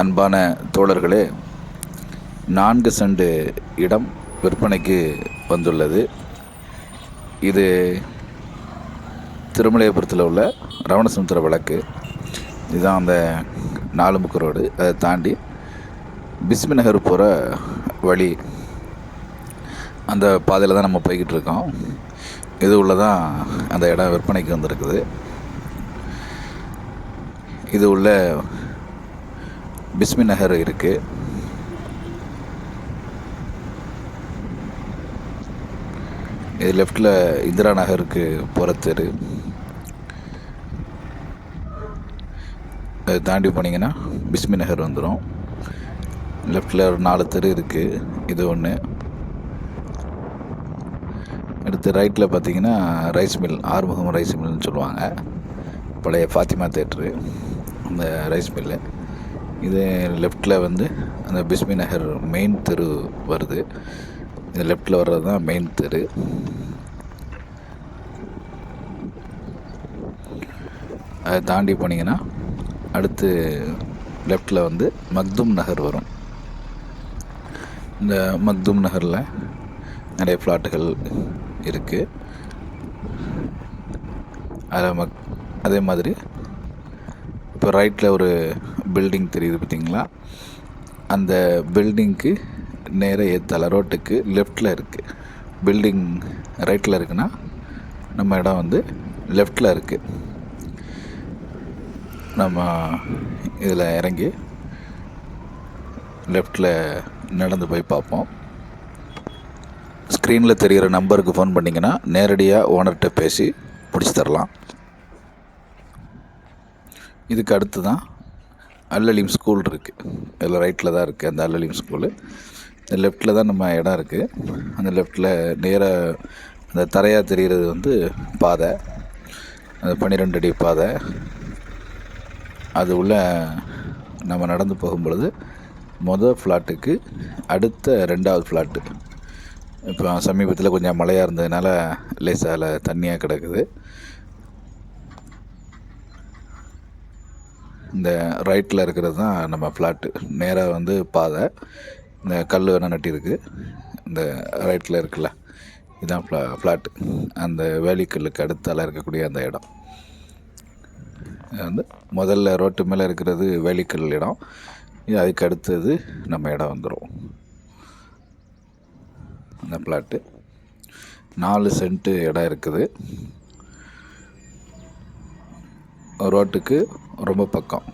அன்பான தோழர்களே, 4 சென்ட் இடம் விற்பனைக்கு வந்துள்ளது. இது திருமலையபுரத்தில் உள்ள ரவணசமுத்திர வழக்கு. இதுதான் அந்த 4 முக்கு ரோடு. அதை தாண்டி பிஸ்மி நகர் போகிற வழி. அந்த பாதையில் தான் நம்ம போய்கிட்டு இருக்கோம். இது உள்ளதான் அந்த இடம் விற்பனைக்கு வந்திருக்குது. இது உள்ள பிஸ்மி நகர் இருக்குது. இது லெஃப்டில் இந்திரா நகருக்கு போகிற தெரு. அதை தாண்டி போனீங்கன்னா பிஸ்மி நகர் வந்துடும். லெஃப்டில் ஒரு 4 தெரு இருக்குது. இது ஒன்று. அடுத்து ரைட்டில் பார்த்தீங்கன்னா ரைஸ் மில், ஆறுமுகம் ரைஸ் மில்னு சொல்லுவாங்க. பழைய ஃபாத்திமா தேட்ரு அந்த ரைஸ் மில்லு. இது லெஃப்டில் வந்து அந்த பிஸ்மி நகர் மெயின் தெரு வருது. இது லெஃப்டில் வர்றது தான் மெயின் தெரு. அதை தாண்டி போனீங்கன்னா அடுத்து லெஃப்டில் வந்து மக்தும் நகர் வரும். இந்த மக்தும் நகரில் நிறைய ஃப்ளாட்டுகள் இருக்குது. அதில் அதே மாதிரி இப்போ ரைட்டில் ஒரு பில்டிங் தெரியுது பார்த்தீங்களா? அந்த பில்டிங்க்கு நேராக ஏற்றால ரோட்டுக்கு லெஃப்டில் இருக்குது. பில்டிங் ரைட்டில் இருக்குன்னா நம்ம இடம் வந்து லெஃப்டில் இருக்குது. நம்ம இதில் இறங்கி லெஃப்டில் நடந்து போய் பார்ப்போம். ஸ்க்ரீனில் தெரிகிற நம்பருக்கு ஃபோன் பண்ணிங்கன்னா நேரடியாக ஓனர்கிட்ட பேசி பிடிச்சி தரலாம். இதுக்கு அடுத்து தான் அல்லலீம் ஸ்கூல் இருக்குது. இதில் ரைட்டில் தான் இருக்குது அந்த அல்லலீம் ஸ்கூலு. இந்த லெஃப்டில் தான் நம்ம இடம் இருக்குது. அந்த லெஃப்டில் நேராக அந்த தரையாக தெரிகிறது வந்து பாதை, அந்த 12 அடி பாதை. அது உள்ள நம்ம நடந்து போகும்பொழுது மொதல் ஃப்ளாட்டுக்கு அடுத்த 2வது ஃப்ளாட்டு. இப்போ சமீபத்தில் கொஞ்சம் மழையாக இருந்ததுனால லேசாக தண்ணியாக கிடக்குது. இந்த ரைட்டில் இருக்கிறது தான் நம்ம ஃப்ளாட்டு. நேராக வந்து பாதை, இந்த கல் வேணால் நட்டிருக்கு. இந்த ரைட்டில் இருக்குல்ல, இதுதான் ஃப்ளாட்டு. அந்த வேலிக்கல்லுக்கு அடுத்தால இருக்கக்கூடிய அந்த இடம். இது வந்து முதல்ல ரோட்டு மேலே இருக்கிறது வேலிக்கல் இடம். இது அதுக்கு அடுத்தது நம்ம இடம் வந்துடும். அந்த ஃப்ளாட்டு 4 சென்ட் இடம் இருக்குது. ரோட்டுக்கு ரொம்ப பக்கம்.